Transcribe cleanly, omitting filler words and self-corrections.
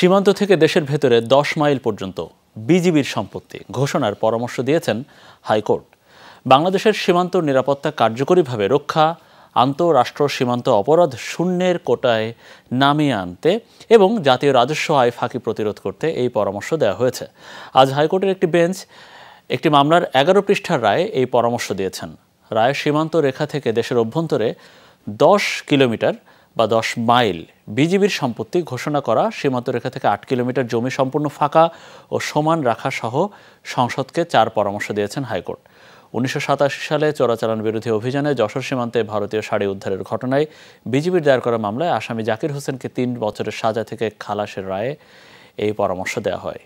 সীমান্ত থেকে দেশের ভেতরে 10 মাইল পর্যন্ত বিজিবির সম্পত্তি ঘোষণার পরামর্শ দিয়েছেন হাইকোর্ট। বাংলাদেশের সীমান্ত নিরাপত্তা কার্যকরীভাবে রক্ষা, আন্তঃরাষ্ট্র সীমান্ত অপরাধ শূন্যের কোটায় নামিয়ে আনতে এবং জাতীয় রাজস্ব আয় ফাঁকি প্রতিরোধ করতে এই পরামর্শ দেওয়া হয়েছে। আজ হাইকোর্টের একটি বেঞ্চ একটি মামলার 11 পৃষ্ঠার রায়ে এই পরামর্শ দিয়েছেন। রায়ে সীমান্ত রেখা থেকে দেশের অভ্যন্তরে 10 কিলোমিটার বা 10 মাইল বিজিবির সম্পত্তি ঘোষণা করা, সীমান্ত রেখা থেকে 8 কিলোমিটার জমি সম্পূর্ণ ফাঁকা ও সমান রাখা সহ সংসদকে 4 পরামর্শ দিয়েছেন হাইকোর্ট। 1987 সালে চোরাচালান বিরোধী অভিযানে যশোর সীমান্তে ভারতীয় শাড়ি উদ্ধারের ঘটনায় বিজিবির দায়ের করা মামলায় আসামি জাকির হোসেনকে 3 বছরের সাজা থেকে খালাসের রায়ে এই পরামর্শ দেওয়া হয়।